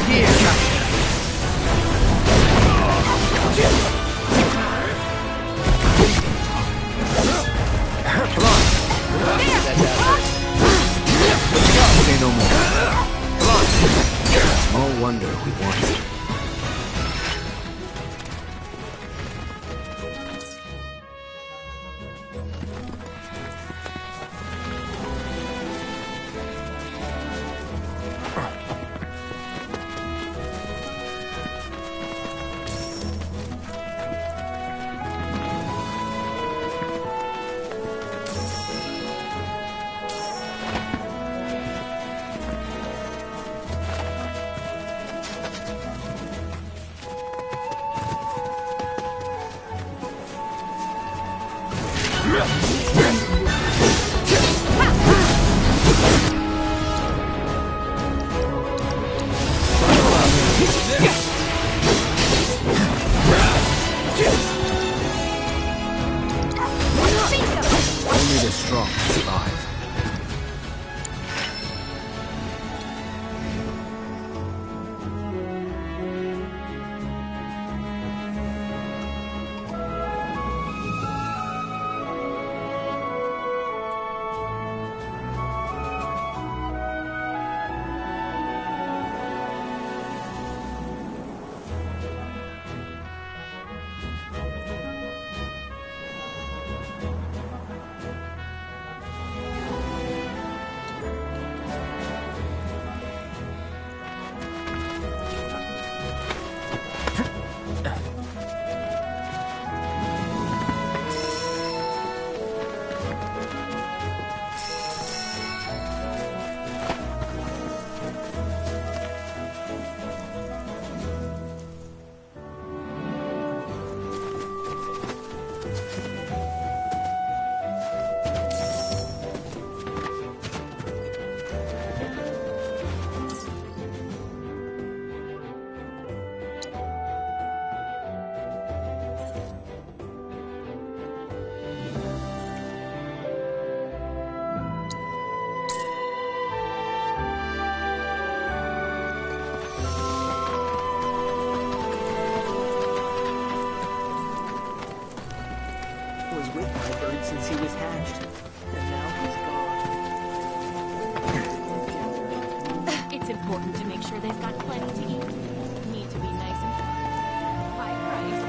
here. Come on. Let's go. Say no more. Come on. Small wonder we want it. Only the strong survive. Was with my bird since he was hatched, and now he's gone. It's important to make sure they've got plenty to eat. Need to be nice and high price.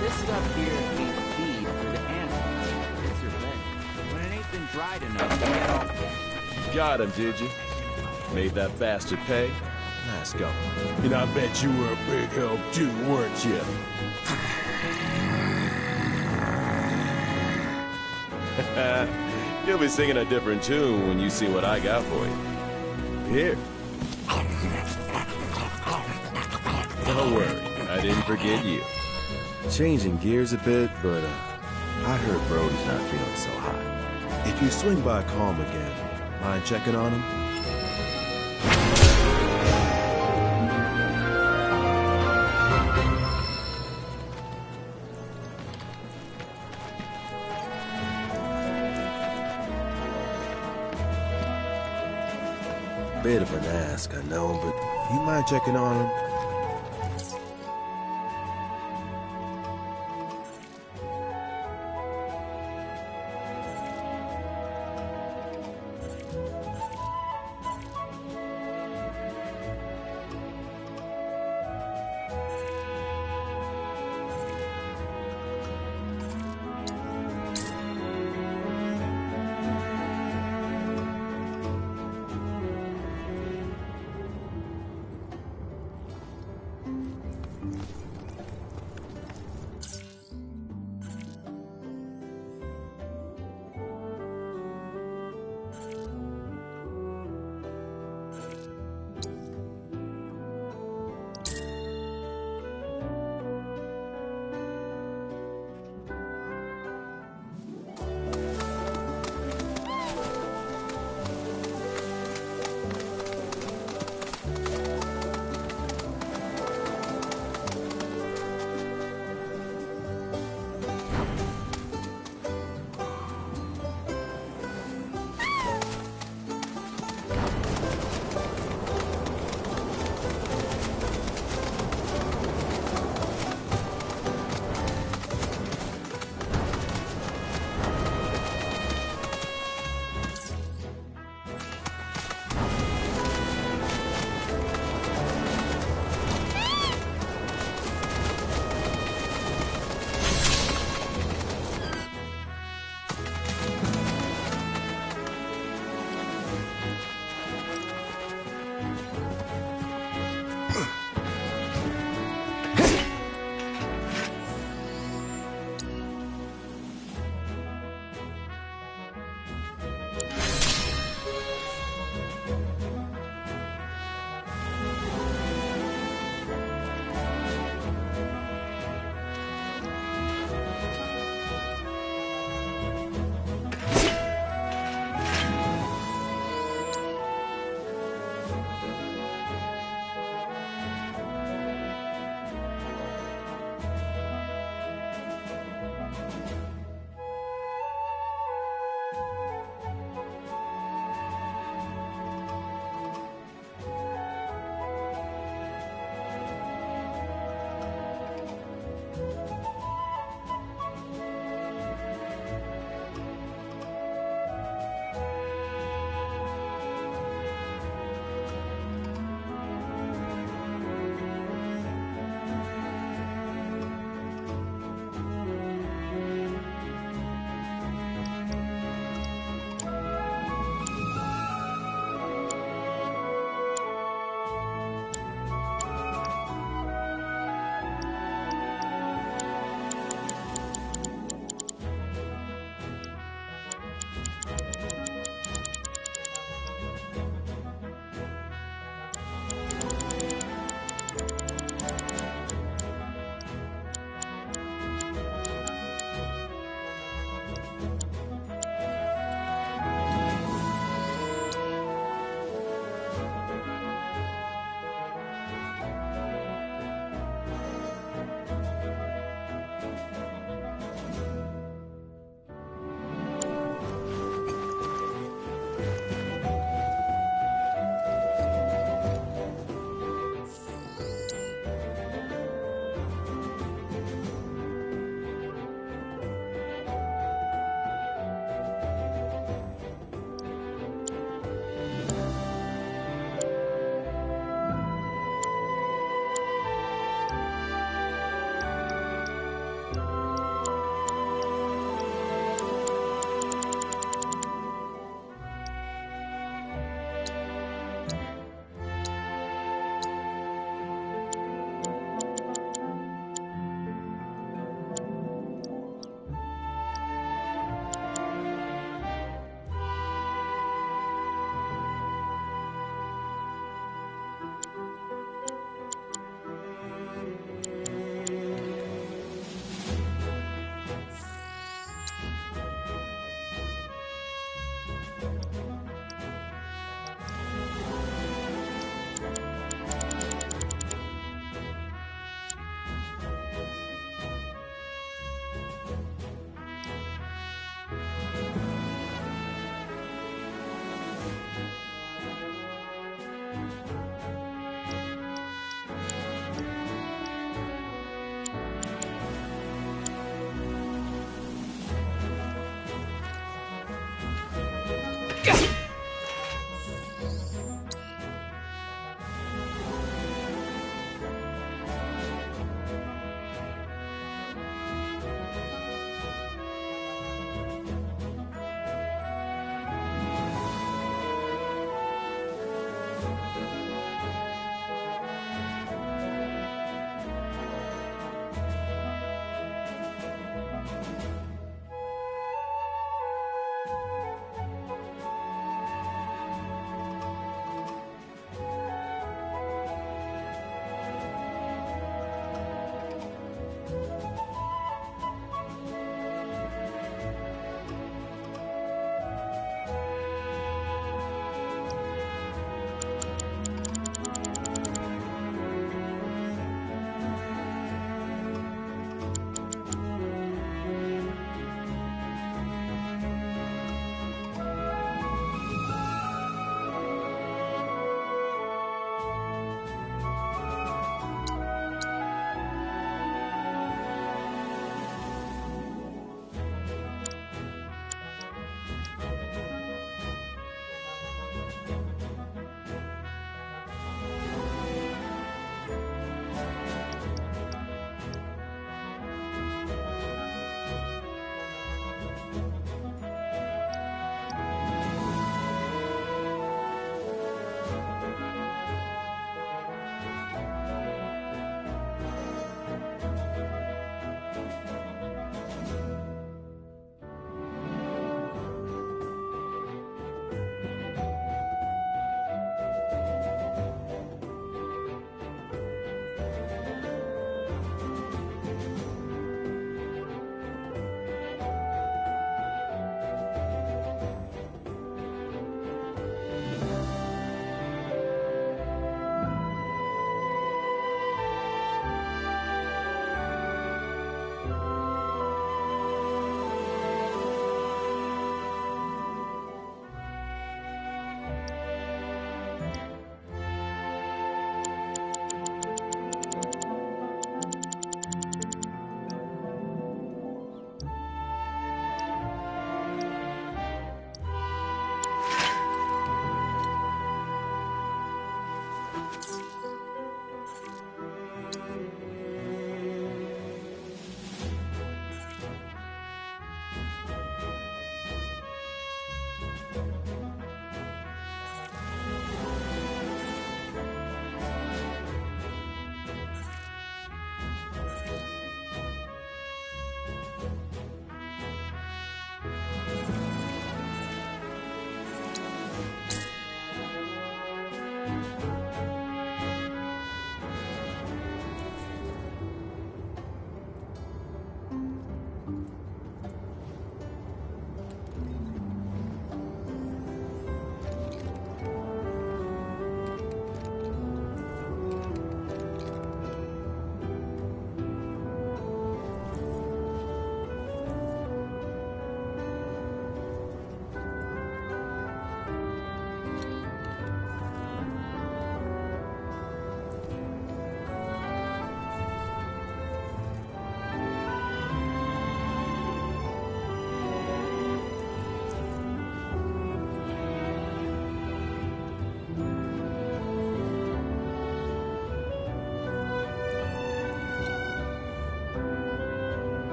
This stuff here ain't feed for the animals. It's their bed. When it ain't been dried enough, they get all... Got him, did you? Made that bastard pay? Nice going. And I bet you were a big help too, weren't you? You'll be singing a different tune when you see what I got for you. Here. Don't worry, I didn't forget you. Changing gears a bit, but I heard Brody's not feeling so hot. If you swing by Calm again, mind checking on him? Bit of an ask, I know, but you mind checking on him?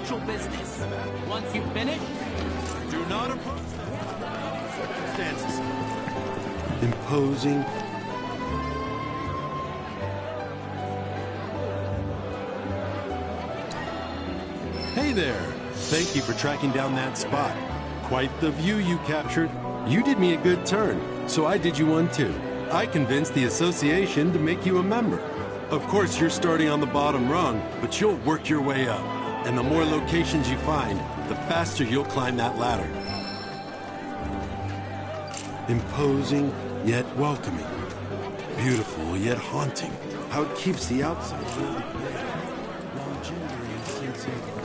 official business. Once you finish, Do not approach circumstances. Imposing. Hey there! Thank you for tracking down that spot. Quite the view you captured. You did me a good turn, so I did you one too. I convinced the association to make you a member. Of course, you're starting on the bottom rung, but you'll work your way up. And the more locations you find, the faster you'll climb that ladder. Imposing, yet welcoming. Beautiful, yet haunting. How it keeps the outside really clear. While engendering a sense of...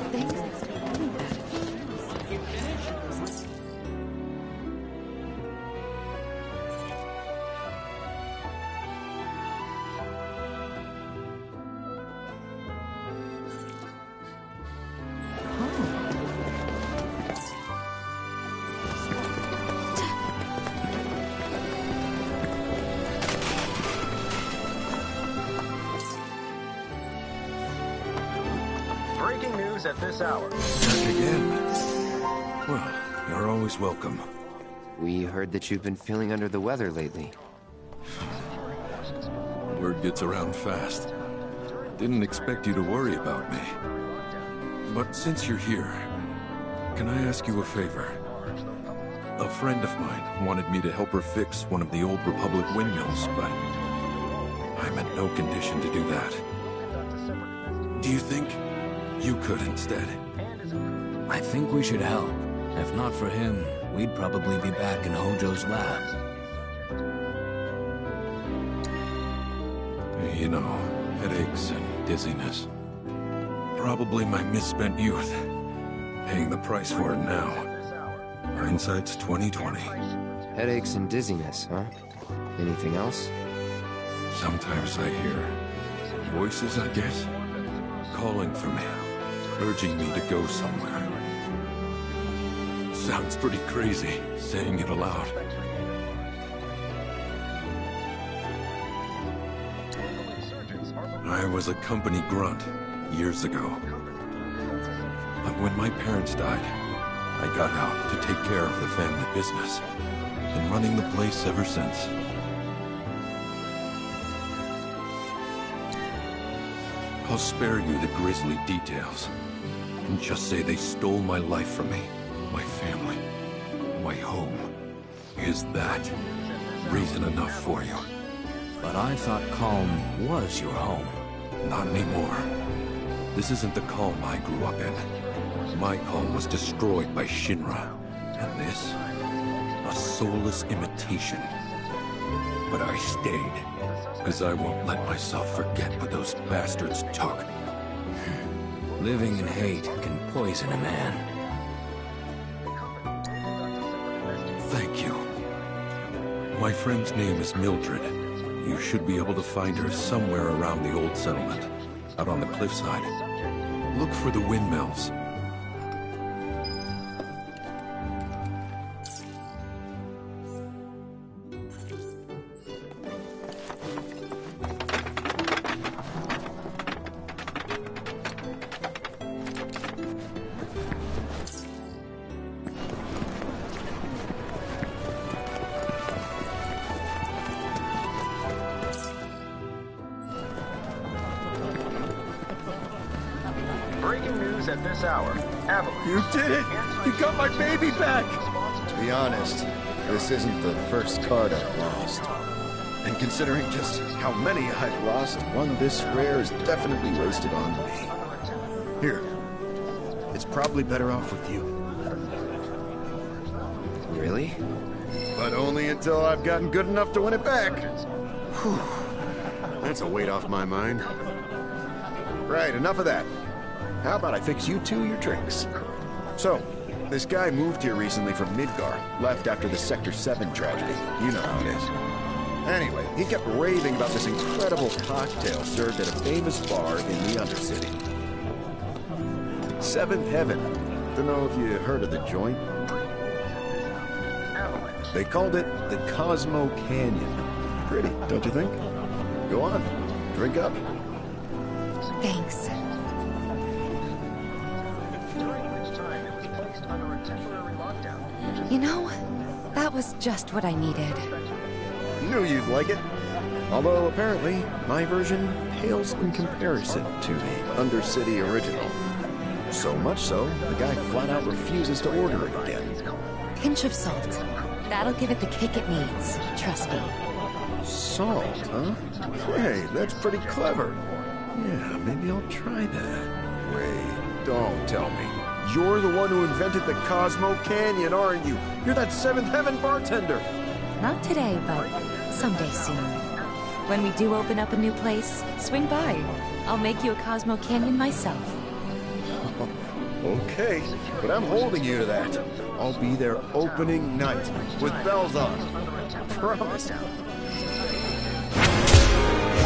Breaking news at this hour. Back again. Well, you're always welcome. We heard that you've been feeling under the weather lately. Word gets around fast. Didn't expect you to worry about me. But since you're here, can I ask you a favor? A friend of mine wanted me to help her fix one of the old Republic windmills, but I'm in no condition to do that. Do you think you could instead? I think we should help. If not for him, we'd probably be back in Hojo's lab. You know, headaches and dizziness. Probably my misspent youth. Paying the price for it now. Hindsight's 20/20. Headaches and dizziness, huh? Anything else? Sometimes I hear voices, I guess, calling for me, urging me to go somewhere. Sounds pretty crazy, saying it aloud. I was a company grunt years ago. But when my parents died, I got out to take care of the family business. Been running the place ever since. I'll spare you the grisly details, and just say they stole my life from me, my family, my home. Is that reason enough for you? But I thought Calm was your home. Not anymore. This isn't the calm I grew up in. My calm was destroyed by Shinra, and this, a soulless imitation. But I stayed, because I won't let myself forget what those bastards took. Living in hate can poison a man. Thank you. My friend's name is Mildred. You should be able to find her somewhere around the old settlement, out on the cliffside. Look for the windmills. Breaking news at this hour. Avalanche. You did it! You got my baby back! To be honest, this isn't the first card I've lost. And considering just how many I've lost, one this rare is definitely wasted on me. Here. It's probably better off with you. Really? But only until I've gotten good enough to win it back. Whew. That's a weight off my mind. Right, enough of that. How about I fix you two your drinks? So, this guy moved here recently from Midgar, left after the Sector 7 tragedy. You know how it is. Anyway, he kept raving about this incredible cocktail served at a famous bar in the Undercity. Seventh Heaven. Don't know if you heard of the joint. They called it the Cosmo Canyon. Pretty, don't you think? Go on, drink up. Thanks. temporary lockdown. You know, that was just what I needed. Knew you'd like it. Although apparently, my version pales in comparison to the Undercity original. So much so, the guy flat out refuses to order it again. Pinch of salt. That'll give it the kick it needs. Trust me. Salt, huh? Hey, that's pretty clever. Yeah, maybe I'll try that. Wait, don't tell me. You're the one who invented the Cosmo Canyon, aren't you? You're that Seventh Heaven bartender. Not today, but someday soon. When we do open up a new place, swing by. I'll make you a Cosmo Canyon myself. Okay, but I'm holding you to that. I'll be there opening night, with bells on. Promise.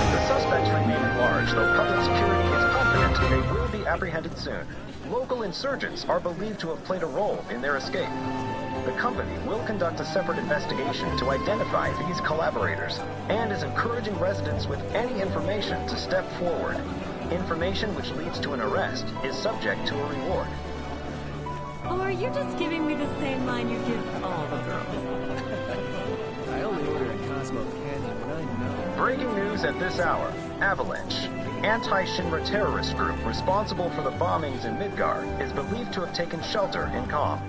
The suspects remain at large, though public security is confident they will be apprehended soon. Local insurgents are believed to have played a role in their escape. The company will conduct a separate investigation to identify these collaborators and is encouraging residents with any information to step forward. Information which leads to an arrest is subject to a reward. Or you're just giving me the same line you give all the girls. I only order a Cosmo Canyon when I know. Breaking news at this hour. Avalanche, the anti-Shinra terrorist group responsible for the bombings in Midgar, is believed to have taken shelter in Calm.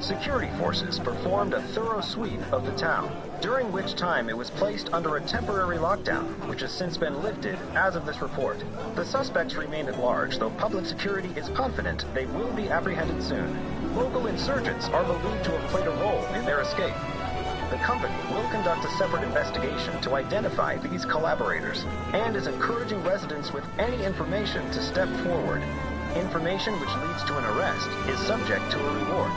Security forces performed a thorough sweep of the town, during which time it was placed under a temporary lockdown, which has since been lifted as of this report. The suspects remain at large, though public security is confident they will be apprehended soon. Local insurgents are believed to have played a role in their escape. The company will conduct a separate investigation to identify these collaborators and is encouraging residents with any information to step forward. Information which leads to an arrest is subject to a reward.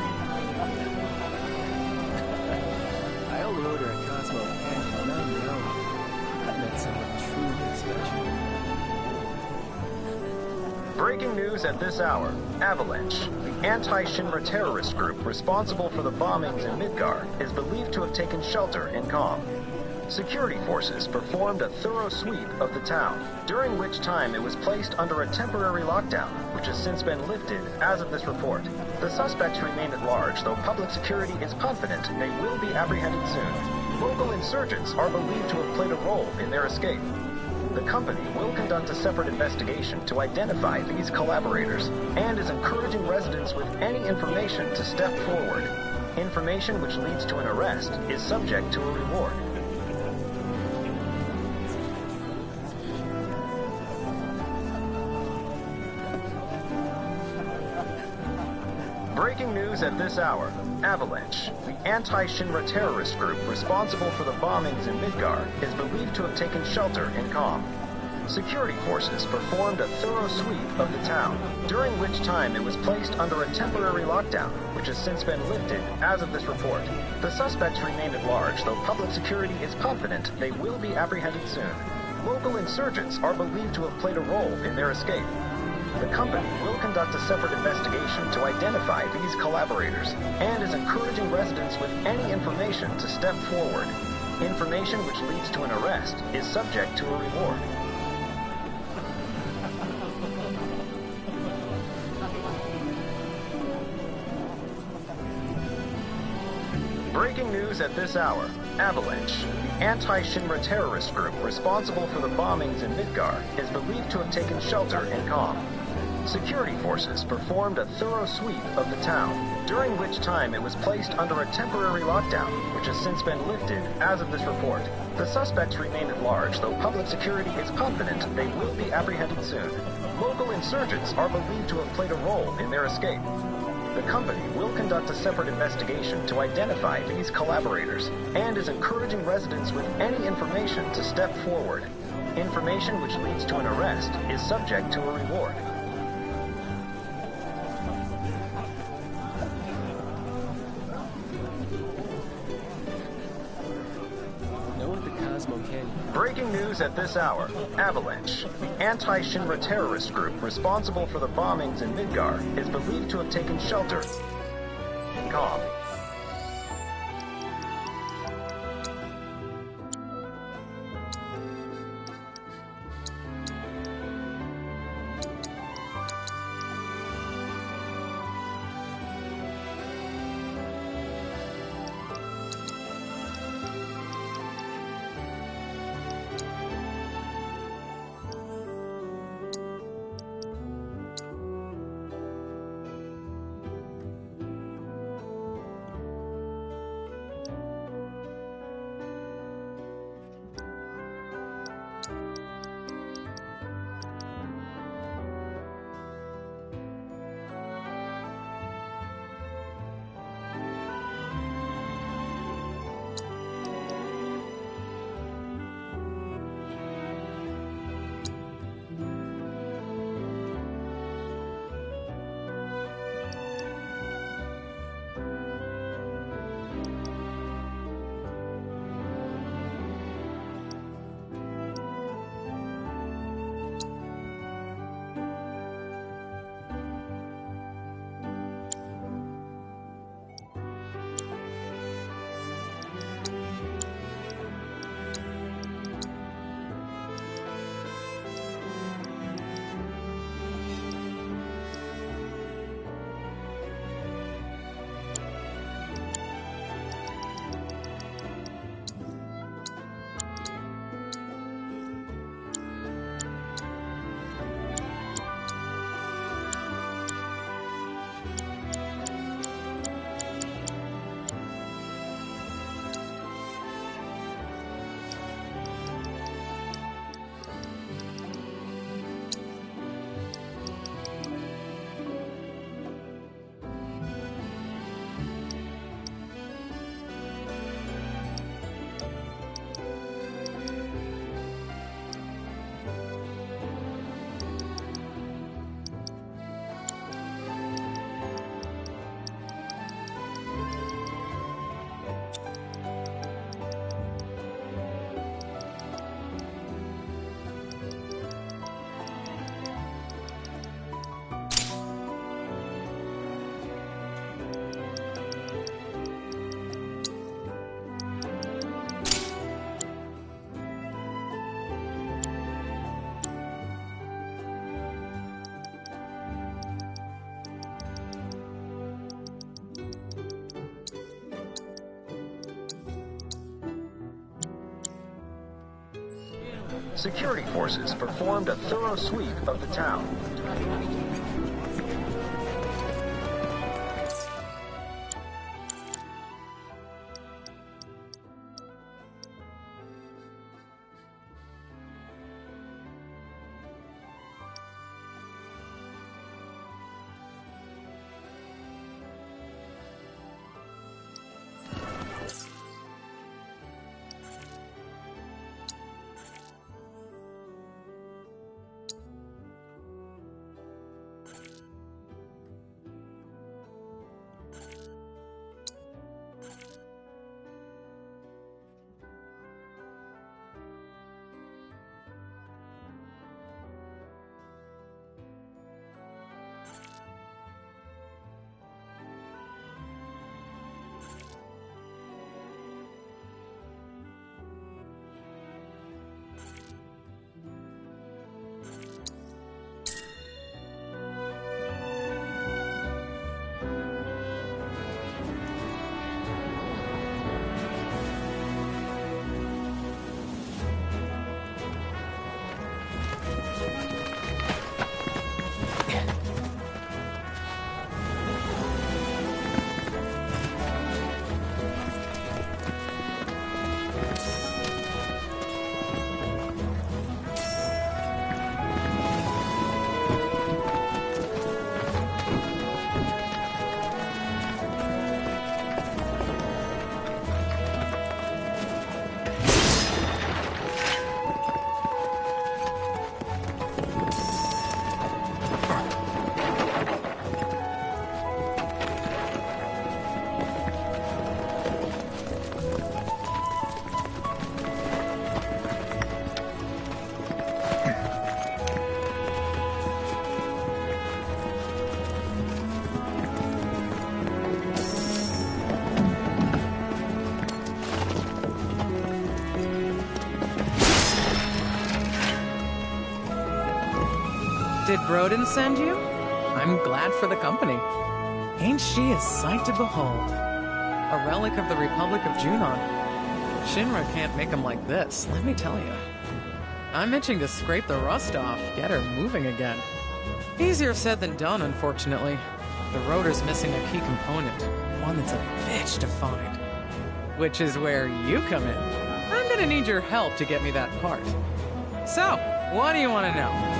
I only order a Cosmo Canyon when I know I met someone truly special. Breaking news at this hour. Avalanche, the anti-Shinra terrorist group responsible for the bombings in Midgar, is believed to have taken shelter in Calm. Security forces performed a thorough sweep of the town, during which time it was placed under a temporary lockdown, which has since been lifted as of this report. The suspects remain at large, though public security is confident they will be apprehended soon. Local insurgents are believed to have played a role in their escape. The company will conduct a separate investigation to identify these collaborators and is encouraging residents with any information to step forward. Information which leads to an arrest is subject to a reward. Breaking news at this hour. Avalanche, the anti-Shinra terrorist group responsible for the bombings in Midgar, is believed to have taken shelter in Calm. Security forces performed a thorough sweep of the town, during which time it was placed under a temporary lockdown, which has since been lifted as of this report. The suspects remain at large, though public security is confident they will be apprehended soon. Local insurgents are believed to have played a role in their escape. The company will conduct a separate investigation to identify these collaborators and is encouraging residents with any information to step forward. Information which leads to an arrest is subject to a reward. Breaking news at this hour. Avalanche, the anti-Shinra terrorist group responsible for the bombings in Midgar, is believed to have taken shelter in Calm. Security forces performed a thorough sweep of the town, during which time it was placed under a temporary lockdown, which has since been lifted as of this report. The suspects remain at large, though public security is confident they will be apprehended soon. Local insurgents are believed to have played a role in their escape. The company will conduct a separate investigation to identify these collaborators and is encouraging residents with any information to step forward. Information which leads to an arrest is subject to a reward. Breaking news at this hour. Avalanche, the anti-Shinra terrorist group responsible for the bombings in Midgar, is believed to have taken shelter in Calm. security forces performed a thorough sweep of the town. Did Broden send you? I'm glad for the company. Ain't she a sight to behold? A relic of the Republic of Junon. Shinra can't make them like this, let me tell you. I'm itching to scrape the rust off, get her moving again. Easier said than done, unfortunately. The rotor's missing a key component, one that's a bitch to find. Which is where you come in. I'm gonna need your help to get me that part. So, what do you want to know?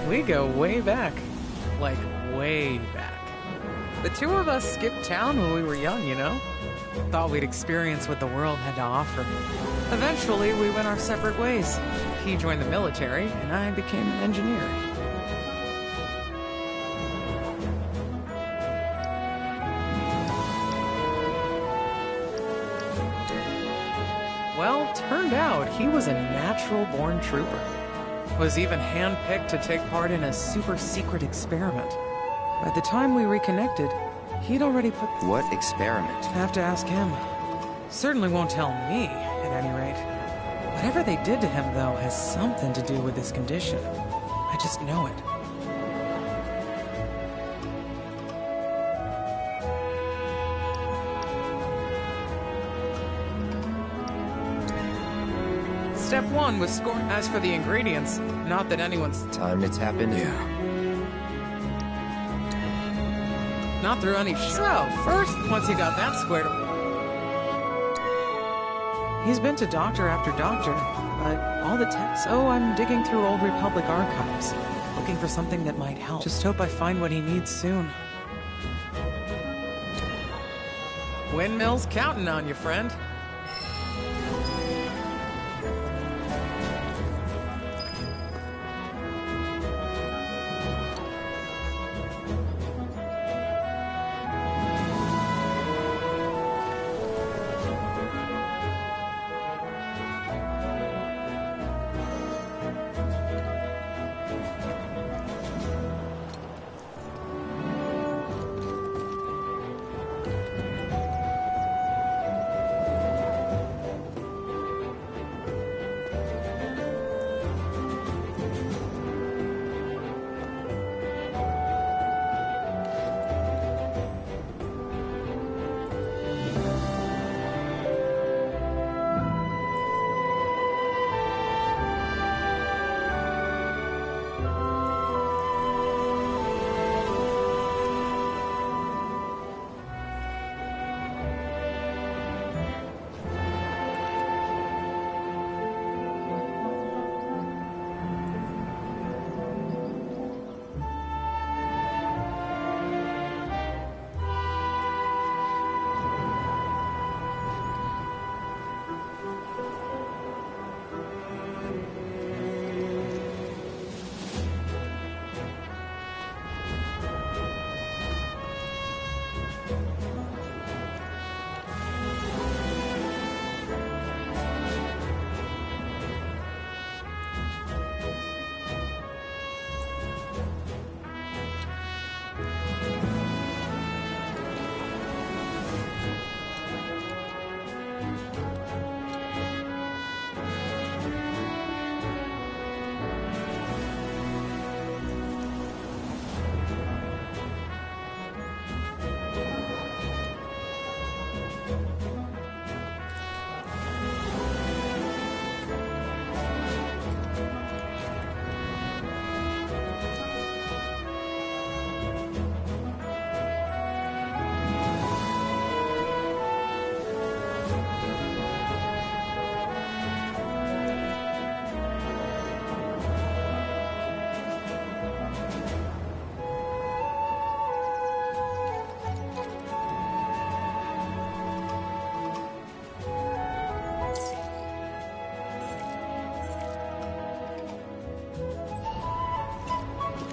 We go way back. Like, way back. The two of us skipped town when we were young, you know? Thought we'd experience what the world had to offer. Eventually, we went our separate ways. He joined the military, and I became an engineer. Well, turned out he was a natural-born trooper. Was even handpicked to take part in a super-secret experiment. By the time we reconnected, he'd already put... What experiment? Have to ask him. Certainly won't tell me, at any rate. Whatever they did to him, though, has something to do with his condition. I just know it. Step 1 was score. As for the ingredients, not that anyone's... Time to tap into... Yeah. Not through any... So, first, once he got that squared away... He's been to doctor after doctor, but all the tests... So I'm digging through old Republic archives, looking for something that might help. Just hope I find what he needs soon. Windmill's counting on you, friend.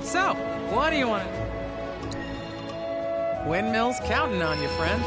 So, what do you want? Windmill's counting on you, friend.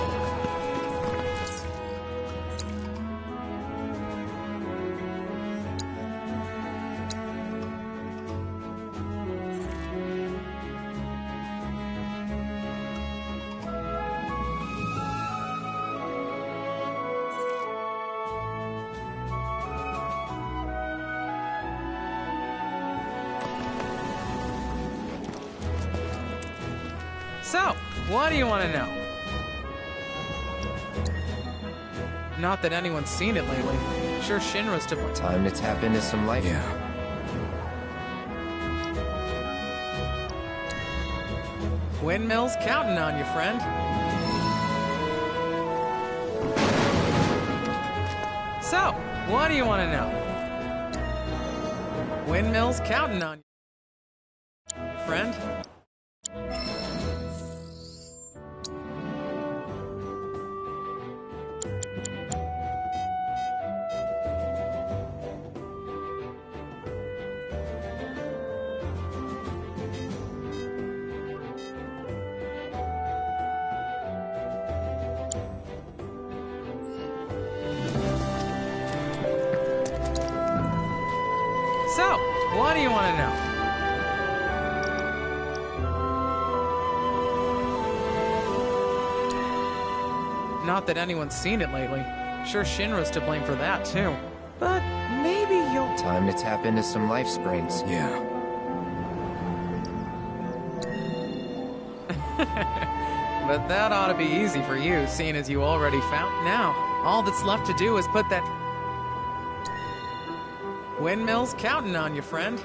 So, what do you want to know? Not that anyone's seen it lately. Sure, Shinra's to blame. Time to tap into some life. Yeah. Windmill's counting on you, friend. So, what do you want to know? Windmill's counting on you, friend. So, what do you want to know? Not that anyone's seen it lately. Sure, Shinra's to blame for that, too. But maybe you'll... Time to tap into some life springs. Yeah. But that ought to be easy for you, seeing as you already found... Now, all that's left to do is put that... Windmill's counting on you, friend.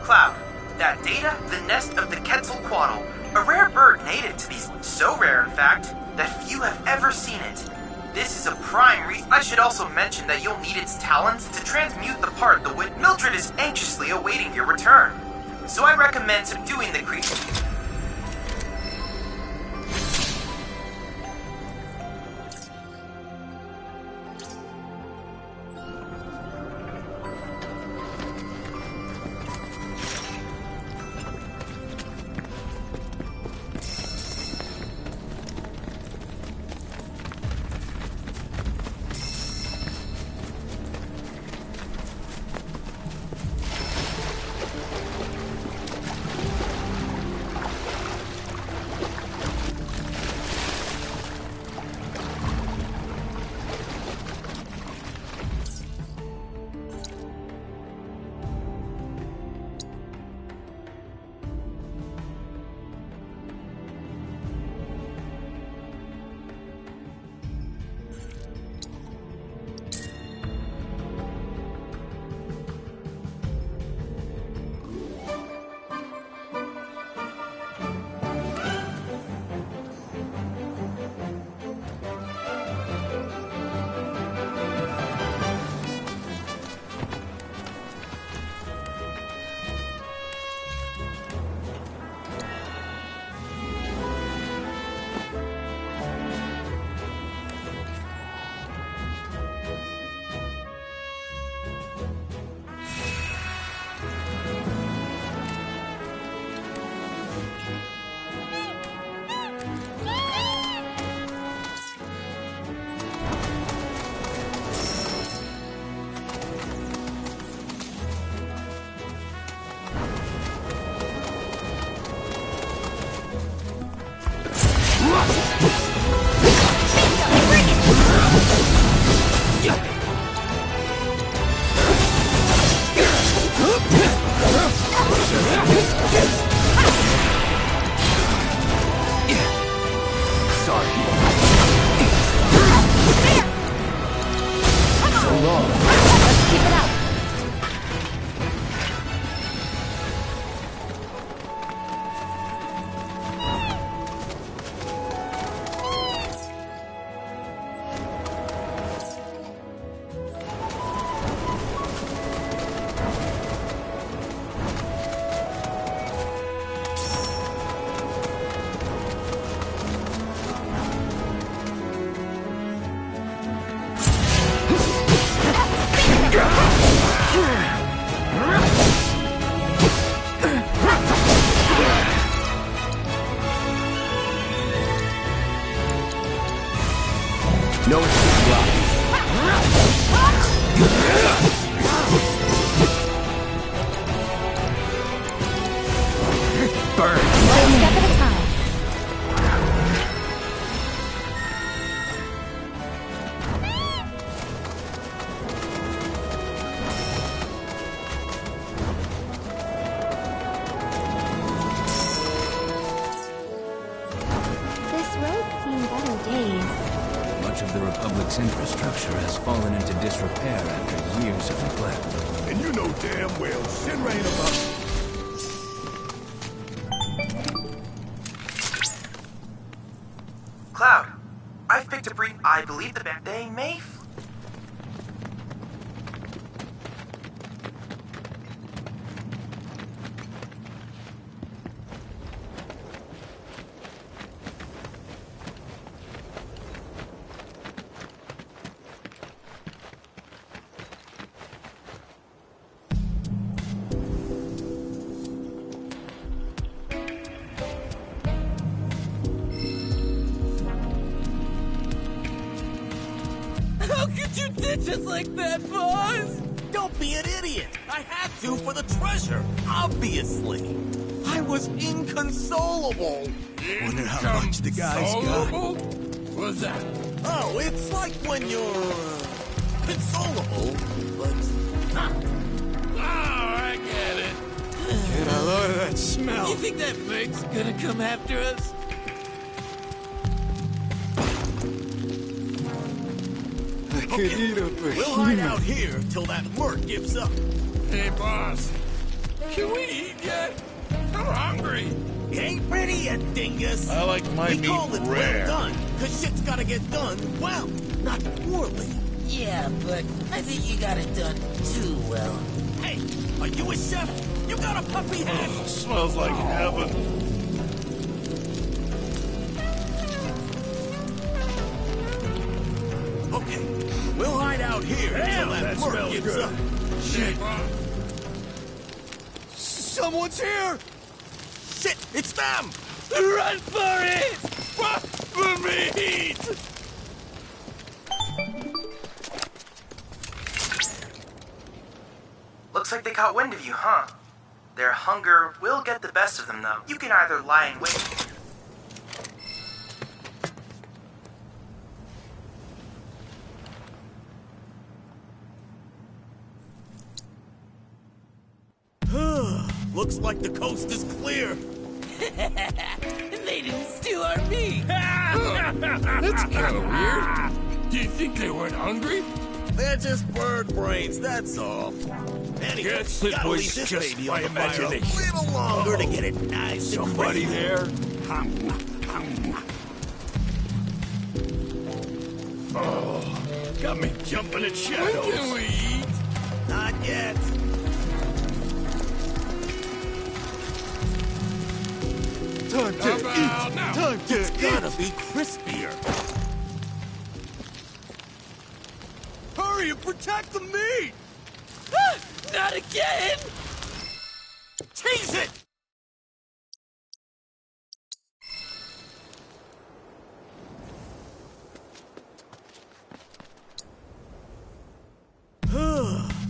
Cloud, that data, the nest of the Quetzalcoatl, a rare bird native to these, so rare in fact, that few have ever seen it. This is a prime reason. I should also mention that you'll need its talons to transmute the part the wit. Mildred is anxiously awaiting your return, so I recommend subduing the creature. No escape left. Burn. One step at a time. This road's seen better days. Much of the Republic's infrastructure has fallen into disrepair after years of neglect. And you know damn well Shinra ain't about... Cloud, I've picked a brief. I believe the band. They may. How could you ditch us like that, boss? Don't be an idiot. I had to for the treasure, obviously. I was inconsolable. Wonder how much the guys got. What's that? Oh, it's like when you're consolable, but... Oh, I get it. Get a load of that smell. You think that Meg's gonna come after us? I could eat a behemoth. We'll hide out here till that merc gives up. Hey, boss. Can we eat yet? I'm hungry. You ain't ready yet, dingus. I like my we meat call it rare. well done, cause shit's gotta get done well, not poorly. Yeah, but I think you got it done too well. Hey, are you a chef? You got a puffy head? Oh, smells like heaven. Okay, we'll hide out here till that merc gives up. Shit. Someone's here! Shit, it's them! Run for it! For me! Looks like they caught wind of you, huh? Their hunger will get the best of them, though. You can either lie in wait. Looks like the coast is clear. They didn't steal our meat. That's kind of weird. Do you think they weren't hungry? They're just bird brains, that's all. Anyway, Guess it gotta was leave this just baby my on the fire a imagination. little longer to get it nice Somebody and there? Oh, got me jumping at shadows. When can we eat? Not yet. Time to eat. Now? Time to It's eat. gotta be crispier. Hurry and protect the meat. Not again! Cheese it!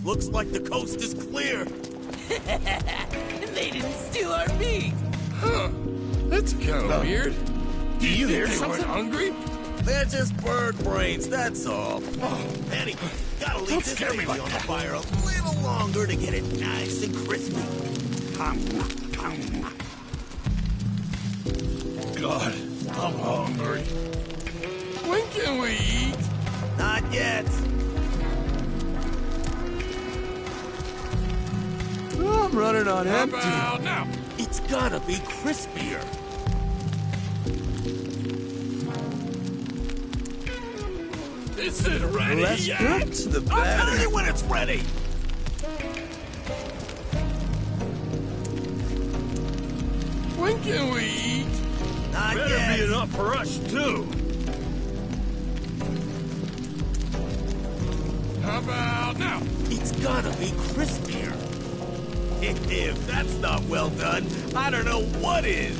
Looks like the coast is clear. They didn't steal our meat. Huh. That's kind of weird. Do you hear They weren't something? hungry? They're just bird brains, that's all. Anyway, gotta leave Don't this scare me baby like on the that. fire a little longer to get it nice and crispy. God, I'm hungry. When can we eat? Not yet. I'm running on How empty. about now? It's gotta be crispier. Is it ready Less yet? good to the I'll better. tell you when it's ready. When can we eat? Not Better yet. be enough for us, too. How about now? It's gotta be crispier. If that's not well done, I don't know what is.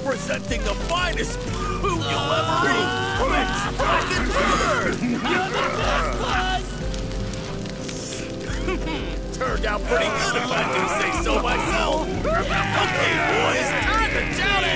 Presenting the finest food you'll ever eat. It's back in turned out pretty good if I do say so myself. Okay, boys, time to chow down!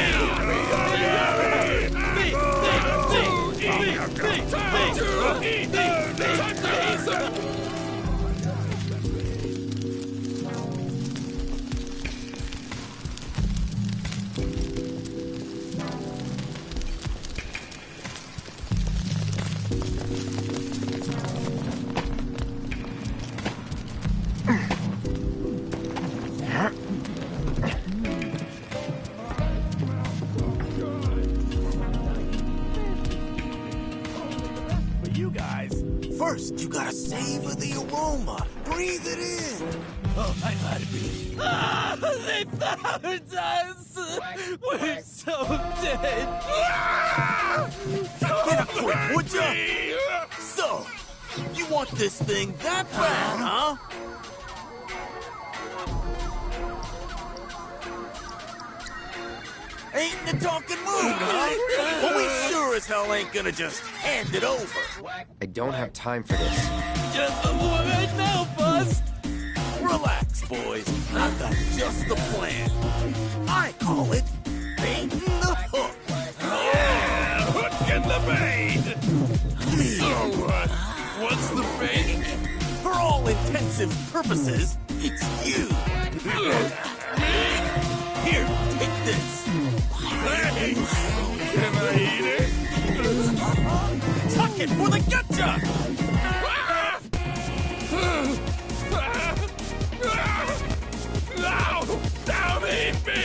First, you gotta savor the aroma. Breathe it in. Oh, I gotta be. Ah, they found us. We're so dead. Get up quick, would ya? So, you want this thing that bad, huh? Ain't in the talking mood, huh? Well, we sure as hell ain't gonna just hand it over. I don't have time for this. Just the boy right now, boss. Relax, boys. I've got just the plan. I call it baiting the hook. Yeah, hook in the bait. So what? What's the bait? For all intensive purposes, it's you. Here, take this. Thanks. Can I eat it? Tuck it for the gotcha! No! Don't eat me!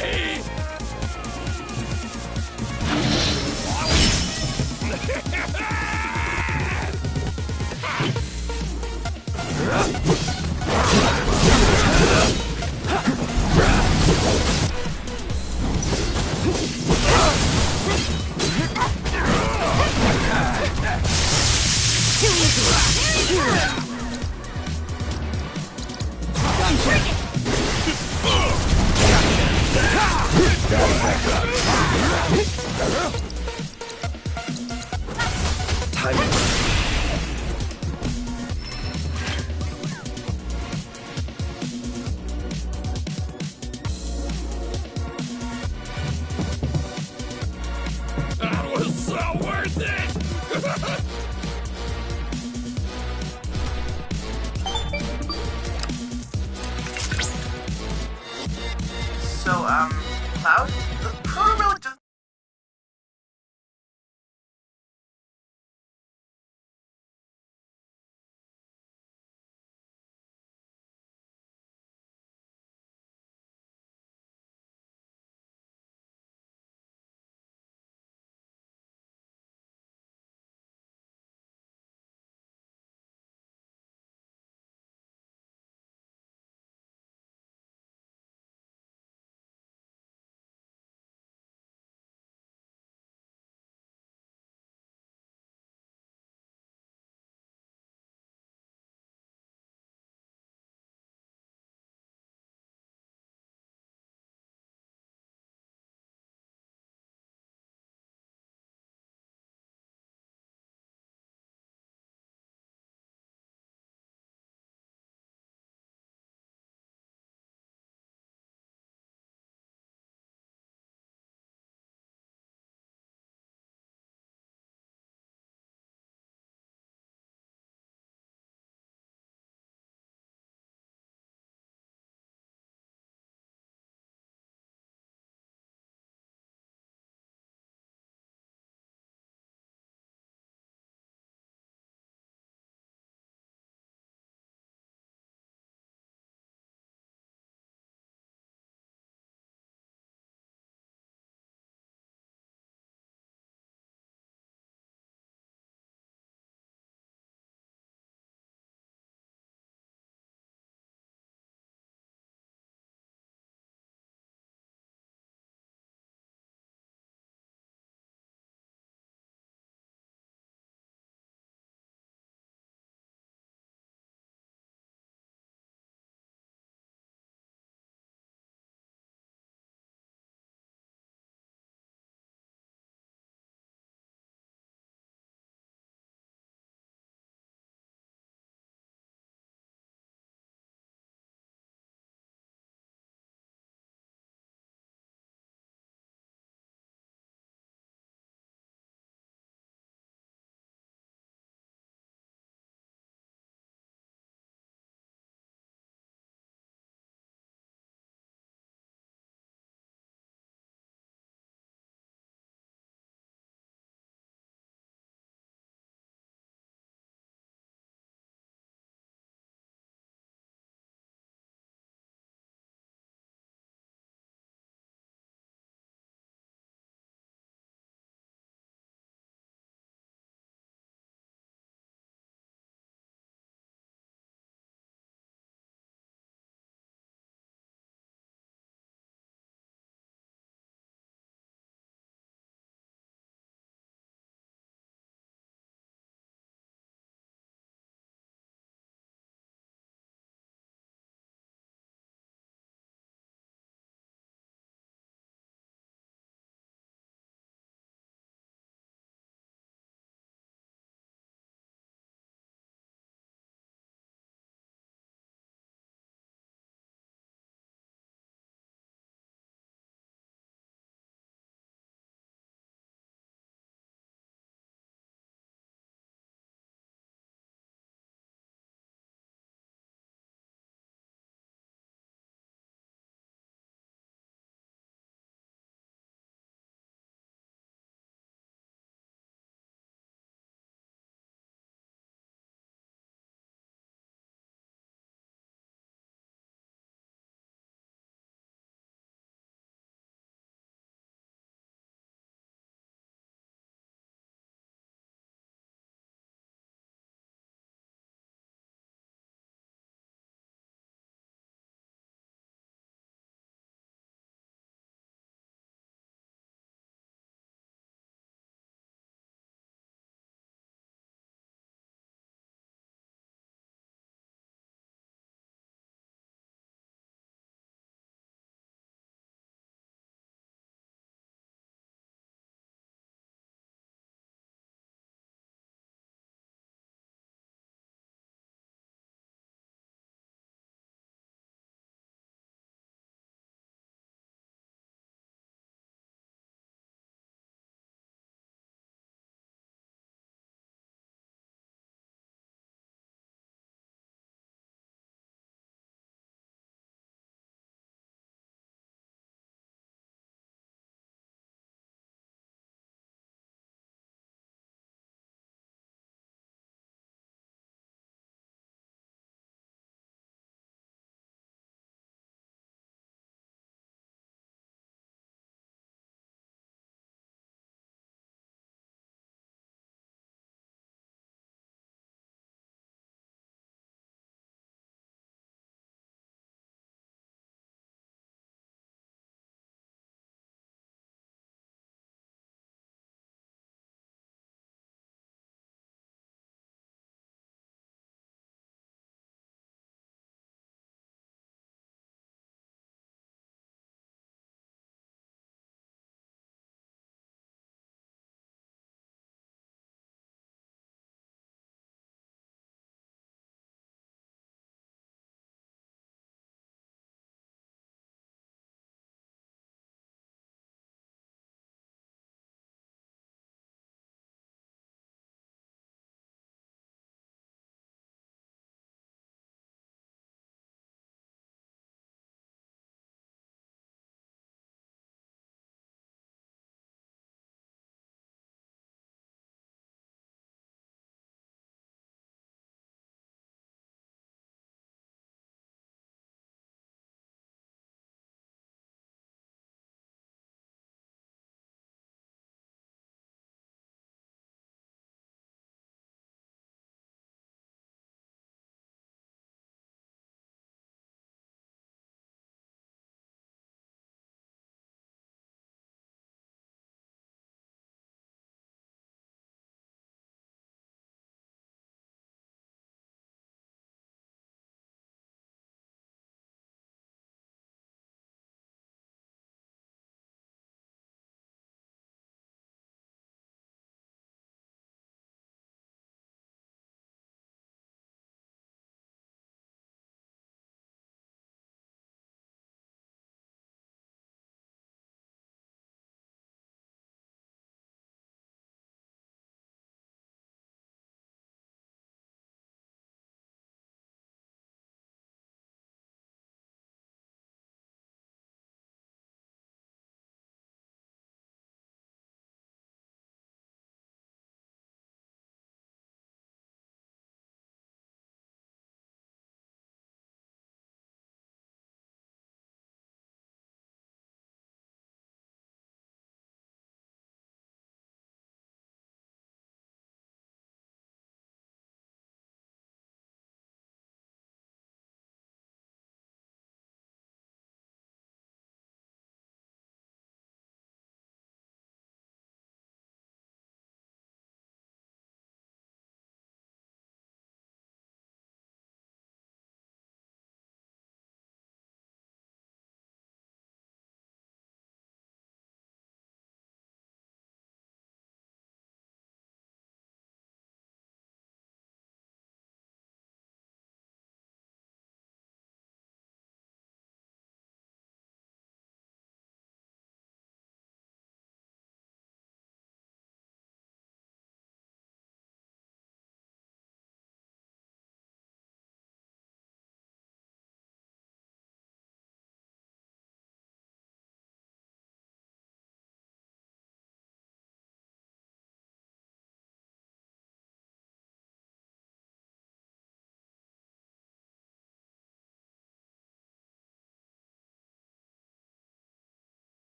That was so worth it! So, Cloud? The crew really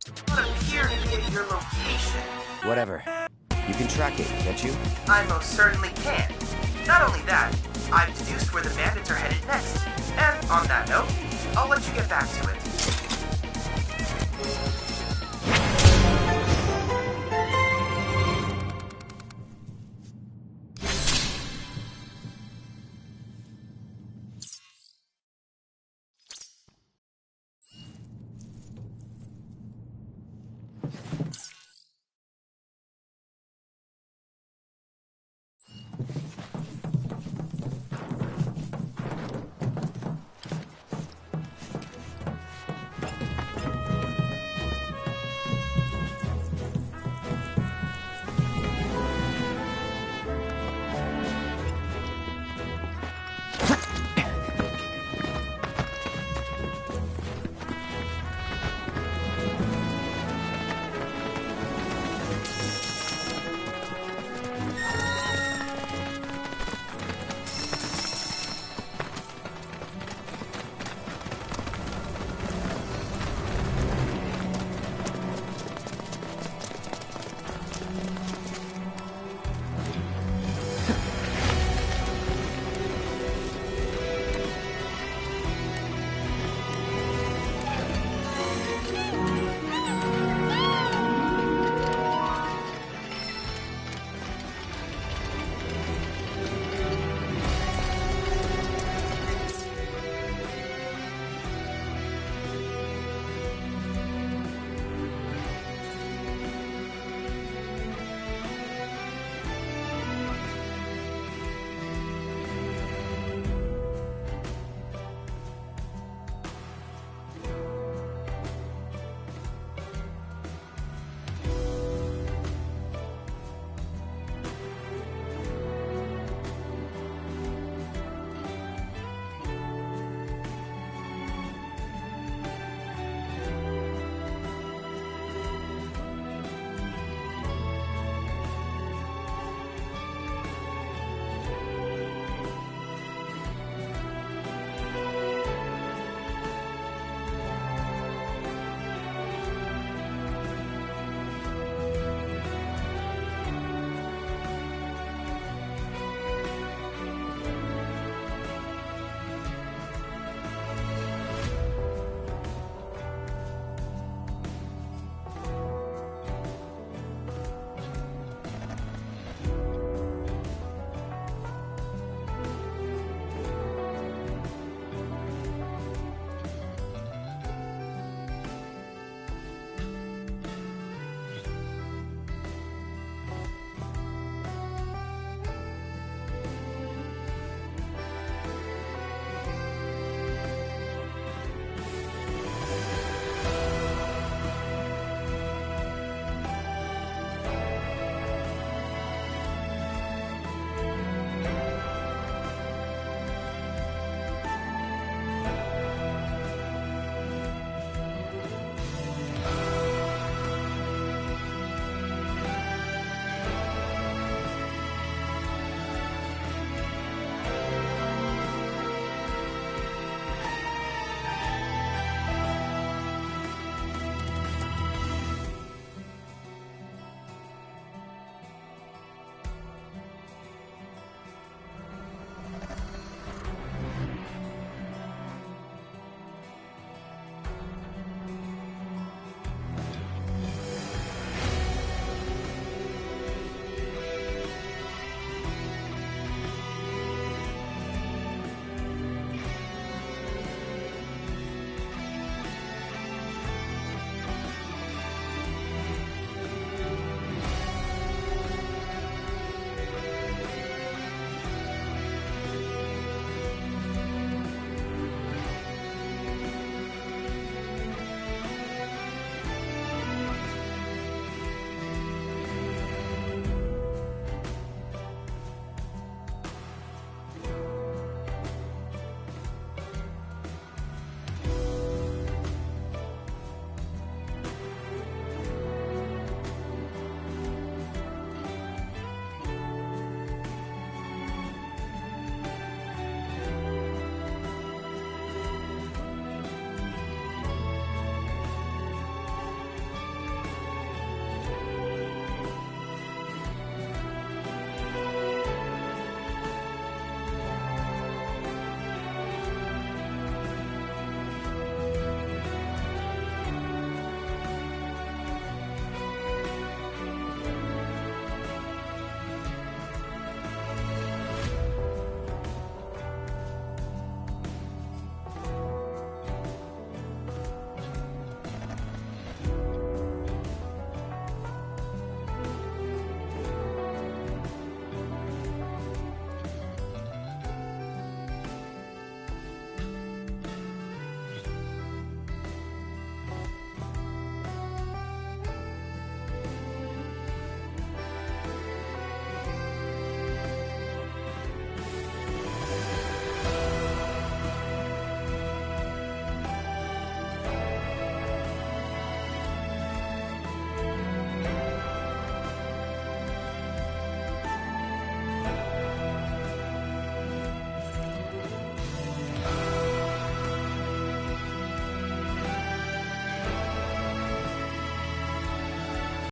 What appear to be at your location. Whatever. You can track it, can't you? I most certainly can. Not only that, I've deduced where the bandits are headed next. And on that note, I'll let you get back to it.